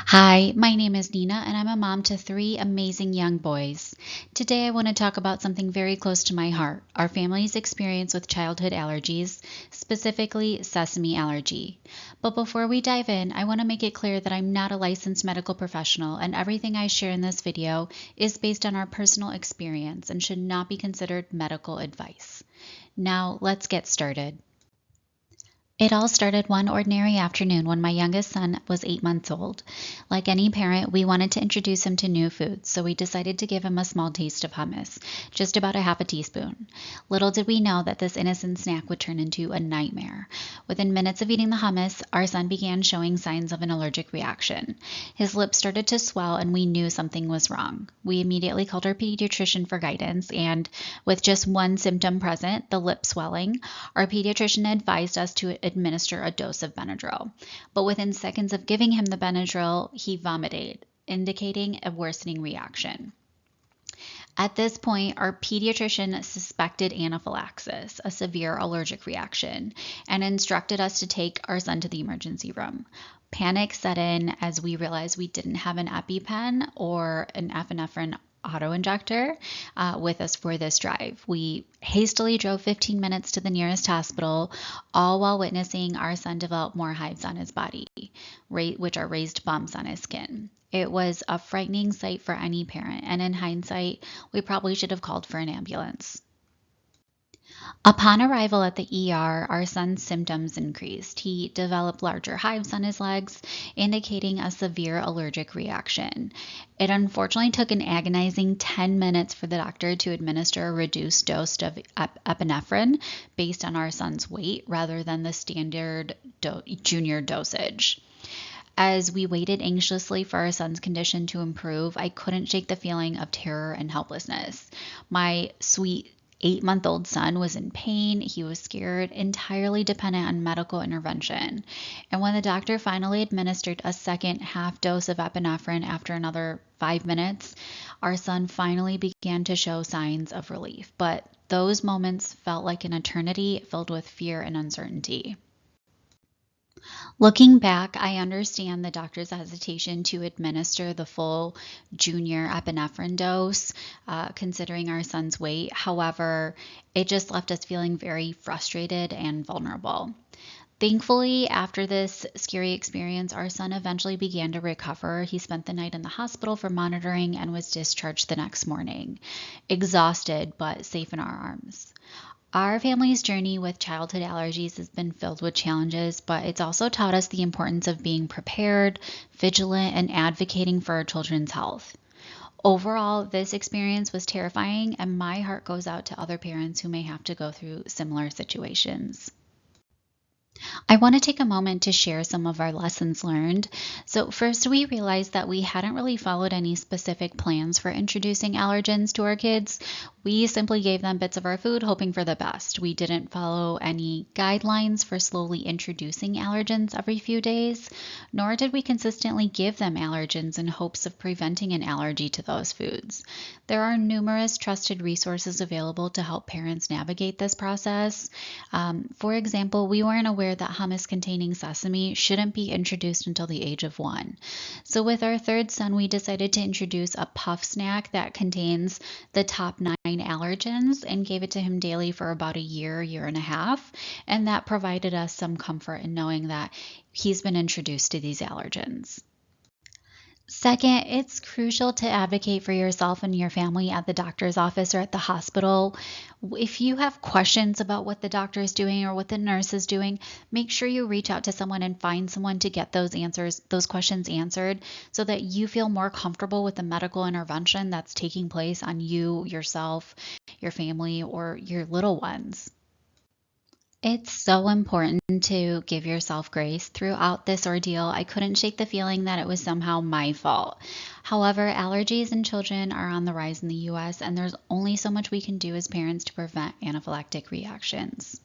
Hi, my name is Nina, and I'm a mom to three amazing young boys. Today, I want to talk about something very close to my heart, our family's experience with childhood allergies, specifically sesame allergy. But before we dive in, I want to make it clear that I'm not a licensed medical professional, and everything I share in this video is based on our personal experience and should not be considered medical advice. Now, let's get started. It all started one ordinary afternoon when my youngest son was 8 months old. Like any parent, we wanted to introduce him to new foods, so we decided to give him a small taste of hummus, just about a half a teaspoon. Little did we know that this innocent snack would turn into a nightmare. Within minutes of eating the hummus, our son began showing signs of an allergic reaction. His lips started to swell, and we knew something was wrong. We immediately called our pediatrician for guidance, and with just one symptom present, the lip swelling, our pediatrician advised us to administer a dose of Benadryl. But within seconds of giving him the Benadryl, he vomited, indicating a worsening reaction. At this point, our pediatrician suspected anaphylaxis, a severe allergic reaction, and instructed us to take our son to the emergency room. Panic set in as we realized we didn't have an EpiPen or an epinephrine auto-injector with us for this drive. We hastily drove 15 minutes to the nearest hospital, all while witnessing our son develop more hives on his body, which are raised bumps on his skin. It was a frightening sight for any parent, and in hindsight, we probably should have called for an ambulance. Upon arrival at the ER, our son's symptoms increased. He developed larger hives on his legs, indicating a severe allergic reaction. It unfortunately took an agonizing 10 minutes for the doctor to administer a reduced dose of epinephrine based on our son's weight rather than the standard junior dosage. As we waited anxiously for our son's condition to improve, I couldn't shake the feeling of terror and helplessness. My sweet 8-month-old son was in pain. He was scared, entirely dependent on medical intervention. And when the doctor finally administered a second half dose of epinephrine after another 5 minutes, our son finally began to show signs of relief. But those moments felt like an eternity filled with fear and uncertainty. Looking back, I understand the doctor's hesitation to administer the full junior epinephrine dose, considering our son's weight. However, it just left us feeling very frustrated and vulnerable. Thankfully, after this scary experience, our son eventually began to recover. He spent the night in the hospital for monitoring and was discharged the next morning, exhausted but safe in our arms. Our family's journey with childhood allergies has been filled with challenges, but it's also taught us the importance of being prepared, vigilant, and advocating for our children's health. Overall, this experience was terrifying, and my heart goes out to other parents who may have to go through similar situations. I want to take a moment to share some of our lessons learned. So first, we realized that we hadn't really followed any specific plans for introducing allergens to our kids. We simply gave them bits of our food, hoping for the best. We didn't follow any guidelines for slowly introducing allergens every few days, nor did we consistently give them allergens in hopes of preventing an allergy to those foods. There are numerous trusted resources available to help parents navigate this process. For example, we weren't aware that hummus containing sesame shouldn't be introduced until the age of 1. So with our third son, we decided to introduce a puff snack that contains the top 9 allergens and gave it to him daily for about a year and a half. And that provided us some comfort in knowing that he's been introduced to these allergens. Second, it's crucial to advocate for yourself and your family at the doctor's office or at the hospital. If you have questions about what the doctor is doing or what the nurse is doing, make sure you reach out to someone and find someone to get those questions answered so that you feel more comfortable with the medical intervention that's taking place on you, yourself, your family, or your little ones. It's so important to give yourself grace. Throughout this ordeal, I couldn't shake the feeling that it was somehow my fault. However, allergies in children are on the rise in the US, and there's only so much we can do as parents to prevent anaphylactic reactions.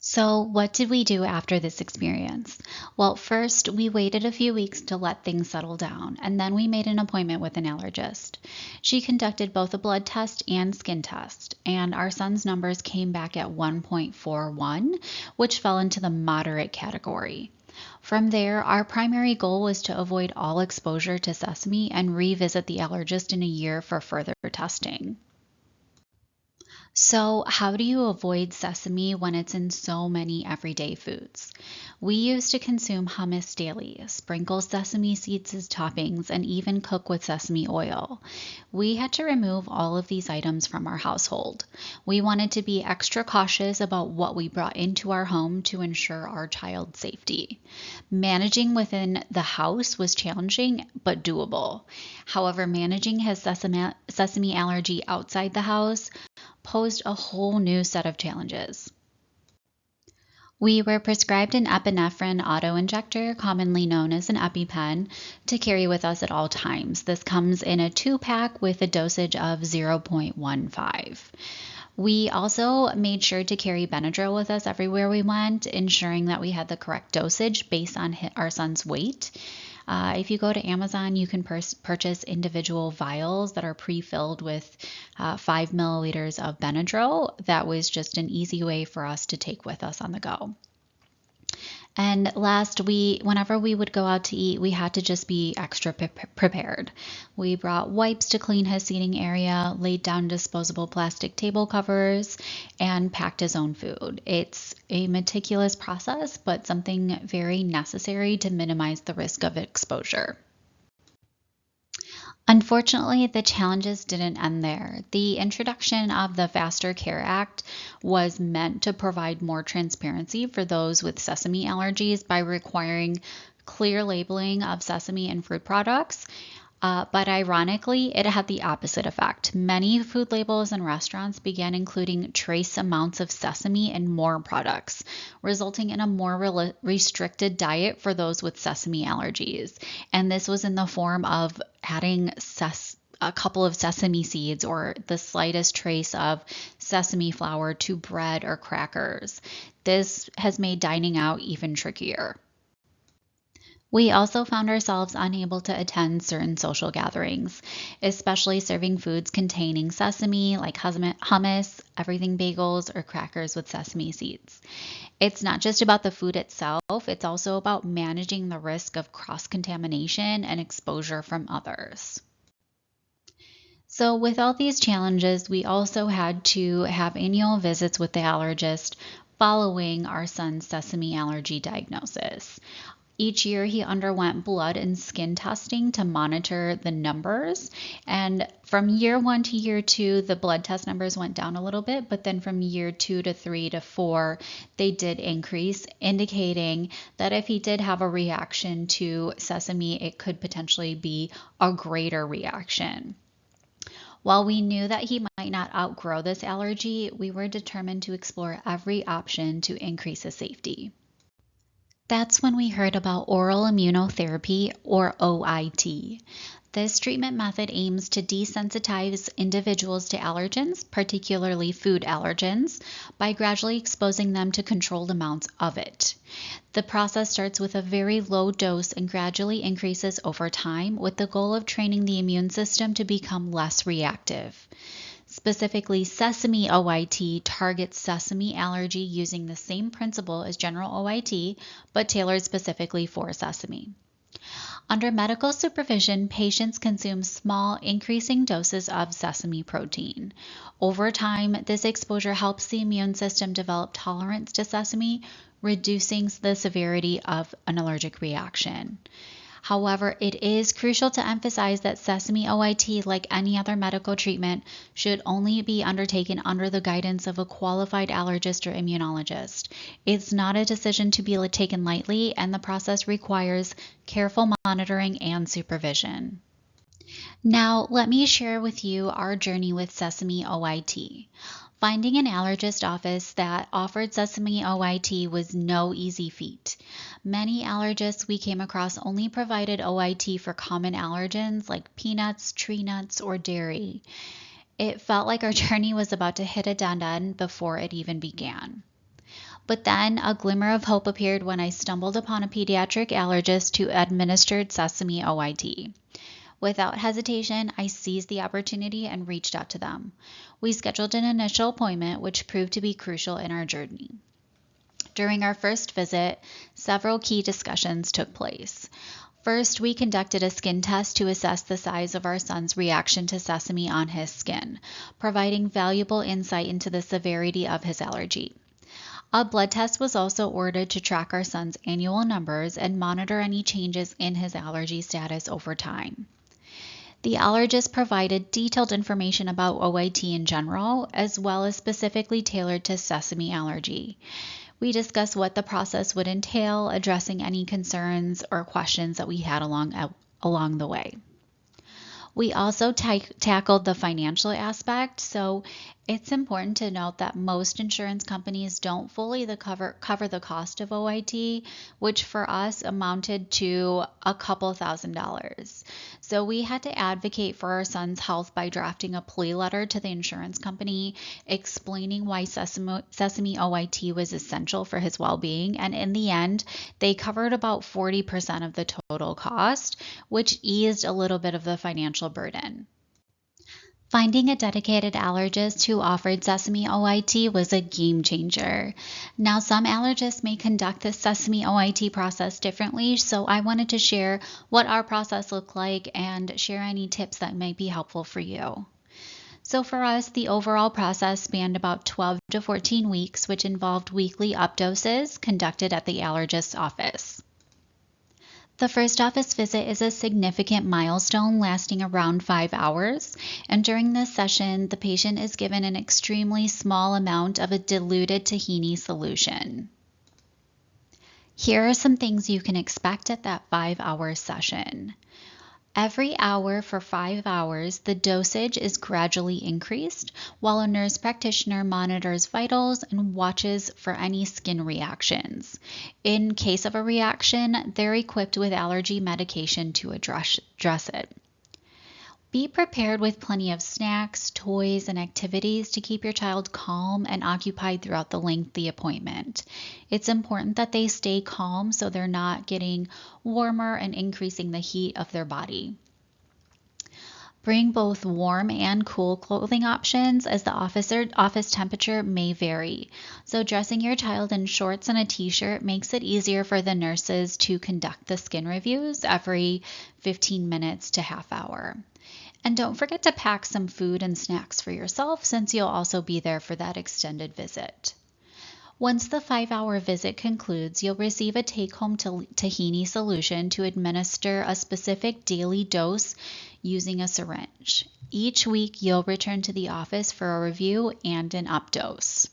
So, what did we do after this experience? Well, first, we waited a few weeks to let things settle down, and then we made an appointment with an allergist. She conducted both a blood test and skin test, and our son's numbers came back at 1.41, which fell into the moderate category. From there, our primary goal was to avoid all exposure to sesame and revisit the allergist in a year for further testing. So, how do you avoid sesame when it's in so many everyday foods? We used to consume hummus daily, sprinkle sesame seeds as toppings, and even cook with sesame oil. We had to remove all of these items from our household. We wanted to be extra cautious about what we brought into our home to ensure our child's safety. Managing within the house was challenging but doable. However, managing his sesame allergy outside the house posed a whole new set of challenges. We were prescribed an epinephrine autoinjector, commonly known as an EpiPen, to carry with us at all times. This comes in a 2-pack with a dosage of 0.15. We also made sure to carry Benadryl with us everywhere we went, ensuring that we had the correct dosage based on our son's weight. If you go to Amazon, you can purchase individual vials that are pre-filled with 5 milliliters of Benadryl. That was just an easy way for us to take with us on the go. And last, whenever we would go out to eat, we had to just be extra prepared. We brought wipes to clean his seating area, laid down disposable plastic table covers, and packed his own food. It's a meticulous process, but something very necessary to minimize the risk of exposure. Unfortunately, the challenges didn't end there. The introduction of the Faster Care Act was meant to provide more transparency for those with sesame allergies by requiring clear labeling of sesame and fruit products. But ironically, it had the opposite effect. Many food labels and restaurants began including trace amounts of sesame in more products, resulting in a more restricted diet for those with sesame allergies. And this was in the form of adding a couple of sesame seeds or the slightest trace of sesame flour to bread or crackers. This has made dining out even trickier. We also found ourselves unable to attend certain social gatherings, especially serving foods containing sesame like hummus, everything bagels, or crackers with sesame seeds. It's not just about the food itself, it's also about managing the risk of cross-contamination and exposure from others. So with all these challenges, we also had to have annual visits with the allergist following our son's sesame allergy diagnosis. Each year, he underwent blood and skin testing to monitor the numbers. And from year 1 to year 2, the blood test numbers went down a little bit, but then from year 2 to 3 to 4, they did increase, indicating that if he did have a reaction to sesame, it could potentially be a greater reaction. While we knew that he might not outgrow this allergy, we were determined to explore every option to increase his safety. That's when we heard about oral immunotherapy, or OIT. This treatment method aims to desensitize individuals to allergens, particularly food allergens, by gradually exposing them to controlled amounts of it. The process starts with a very low dose and gradually increases over time, with the goal of training the immune system to become less reactive. Specifically, Sesame OIT targets sesame allergy using the same principle as general OIT, but tailored specifically for sesame. Under medical supervision, patients consume small, increasing doses of sesame protein. Over time, this exposure helps the immune system develop tolerance to sesame, reducing the severity of an allergic reaction. However, it is crucial to emphasize that Sesame OIT, like any other medical treatment, should only be undertaken under the guidance of a qualified allergist or immunologist. It's not a decision to be taken lightly, and the process requires careful monitoring and supervision. Now, let me share with you our journey with Sesame OIT. Finding an allergist office that offered Sesame OIT was no easy feat. Many allergists we came across only provided OIT for common allergens like peanuts, tree nuts, or dairy. It felt like our journey was about to hit a dead end before it even began. But then a glimmer of hope appeared when I stumbled upon a pediatric allergist who administered Sesame OIT. Without hesitation, I seized the opportunity and reached out to them. We scheduled an initial appointment, which proved to be crucial in our journey. During our first visit, several key discussions took place. First, we conducted a skin test to assess the size of our son's reaction to sesame on his skin, providing valuable insight into the severity of his allergy. A blood test was also ordered to track our son's annual numbers and monitor any changes in his allergy status over time. The allergist provided detailed information about OIT in general, as well as specifically tailored to sesame allergy. We discussed what the process would entail, addressing any concerns or questions that we had along the way. We also tackled the financial aspect, so it's important to note that most insurance companies don't fully cover the cost of OIT, which for us amounted to a couple $1,000s. So we had to advocate for our son's health by drafting a plea letter to the insurance company explaining why Sesame OIT was essential for his well-being, and in the end, they covered about 40% of the total cost, which eased a little bit of the financial burden. Finding a dedicated allergist who offered Sesame OIT was a game changer. Now, some allergists may conduct the Sesame OIT process differently, so I wanted to share what our process looked like and share any tips that might be helpful for you. So for us, the overall process spanned about 12 to 14 weeks, which involved weekly updoses conducted at the allergist's office. The first office visit is a significant milestone lasting around 5 hours, and during this session, the patient is given an extremely small amount of a diluted tahini solution. Here are some things you can expect at that 5-hour session. Every hour for 5 hours, the dosage is gradually increased while a nurse practitioner monitors vitals and watches for any skin reactions. In case of a reaction, they're equipped with allergy medication to address it. Be prepared with plenty of snacks, toys, and activities to keep your child calm and occupied throughout the length of the appointment. It's important that they stay calm so they're not getting warmer and increasing the heat of their body. Bring both warm and cool clothing options as the office temperature may vary. So dressing your child in shorts and a t-shirt makes it easier for the nurses to conduct the skin reviews every 15 minutes to half hour. And don't forget to pack some food and snacks for yourself since you'll also be there for that extended visit. Once the 5-hour visit concludes, you'll receive a take-home tahini solution to administer a specific daily dose using a syringe. Each week, you'll return to the office for a review and an updose.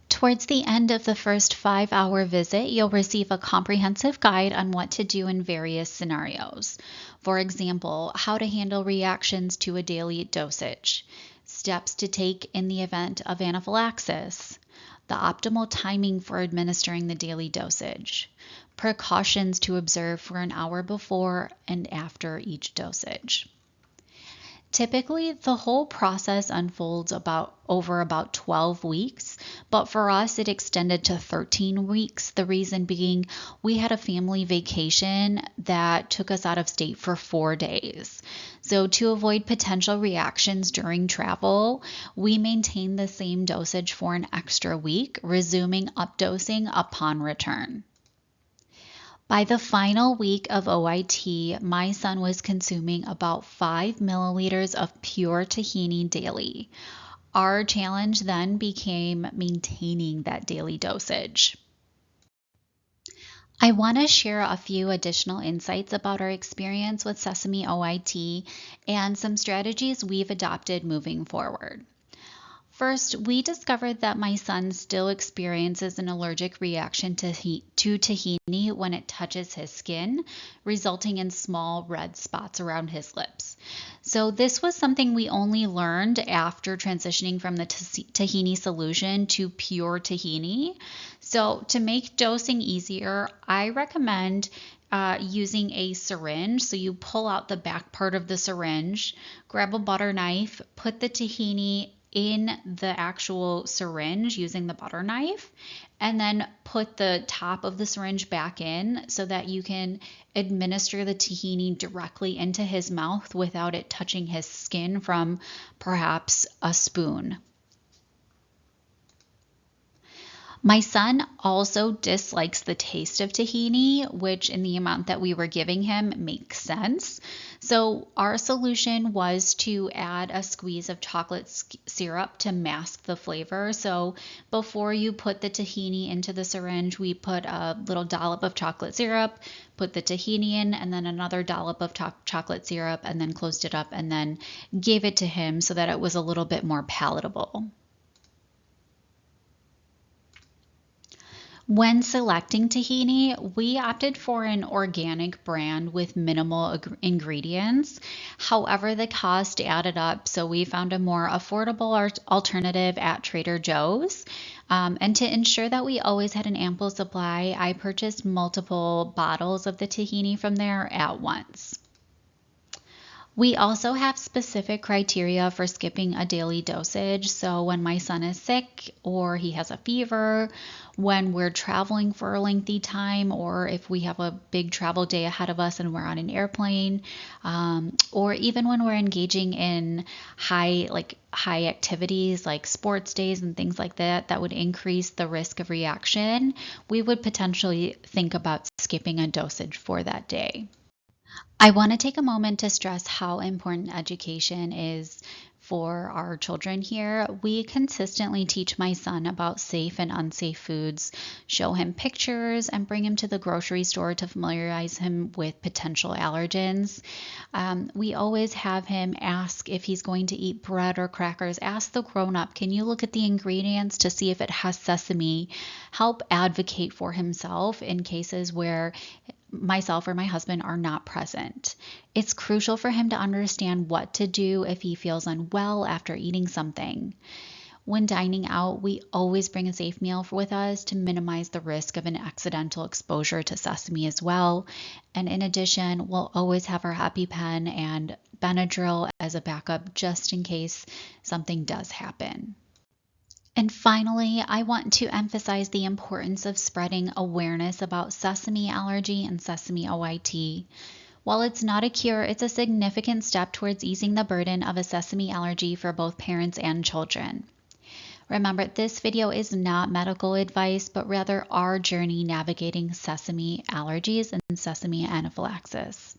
Towards the end of the first 5-hour visit, you'll receive a comprehensive guide on what to do in various scenarios. For example, how to handle reactions to a daily dosage, steps to take in the event of anaphylaxis, the optimal timing for administering the daily dosage, precautions to observe for an hour before and after each dosage. Typically, the whole process unfolds over about 12 weeks, but for us, it extended to 13 weeks. The reason being, we had a family vacation that took us out of state for 4 days. So to avoid potential reactions during travel, we maintained the same dosage for an extra week, resuming updosing upon return. By the final week of OIT, my son was consuming about 5 milliliters of pure tahini daily. Our challenge then became maintaining that daily dosage. I want to share a few additional insights about our experience with Sesame OIT and some strategies we've adopted moving forward. First, we discovered that my son still experiences an allergic reaction to tahini when it touches his skin, resulting in small red spots around his lips. So this was something we only learned after transitioning from the tahini solution to pure tahini. So to make dosing easier, I recommend using a syringe. So you pull out the back part of the syringe, grab a butter knife, put the tahini in the actual syringe using the butter knife, and then put the top of the syringe back in so that you can administer the tahini directly into his mouth without it touching his skin from perhaps a spoon. My son also dislikes the taste of tahini, which in the amount that we were giving him makes sense. So our solution was to add a squeeze of chocolate syrup to mask the flavor. So before you put the tahini into the syringe, we put a little dollop of chocolate syrup, put the tahini in, and then another dollop of chocolate syrup, and then closed it up and then gave it to him so that it was a little bit more palatable. When selecting tahini, we opted for an organic brand with minimal ingredients. However, the cost added up, so we found a more affordable alternative at Trader Joe's. And to ensure that we always had an ample supply, I purchased multiple bottles of the tahini from there at once. We also have specific criteria for skipping a daily dosage. So when my son is sick or he has a fever, when we're traveling for a lengthy time, or if we have a big travel day ahead of us and we're on an airplane, or even when we're engaging in high activities like sports days and things like that, that would increase the risk of reaction, we would potentially think about skipping a dosage for that day. I want to take a moment to stress how important education is for our children here. We consistently teach my son about safe and unsafe foods, show him pictures, and bring him to the grocery store to familiarize him with potential allergens. We always have him ask if he's going to eat bread or crackers. Ask the grown-up, can you look at the ingredients to see if it has sesame? Help advocate for himself in cases where myself or my husband are not present. It's crucial for him to understand what to do if he feels unwell after eating something. When dining out, we always bring a safe meal with us to minimize the risk of an accidental exposure to sesame as well. And in addition, we'll always have our EpiPen and Benadryl as a backup just in case something does happen. And finally, I want to emphasize the importance of spreading awareness about sesame allergy and sesame OIT. While it's not a cure, it's a significant step towards easing the burden of a sesame allergy for both parents and children. Remember, this video is not medical advice, but rather our journey navigating sesame allergies and sesame anaphylaxis.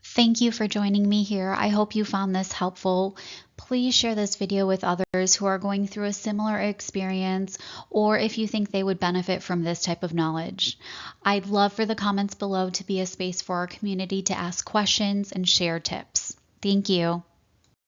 Thank you for joining me here. I hope you found this helpful. Please share this video with others who are going through a similar experience, or if you think they would benefit from this type of knowledge. I'd love for the comments below to be a space for our community to ask questions and share tips. Thank you.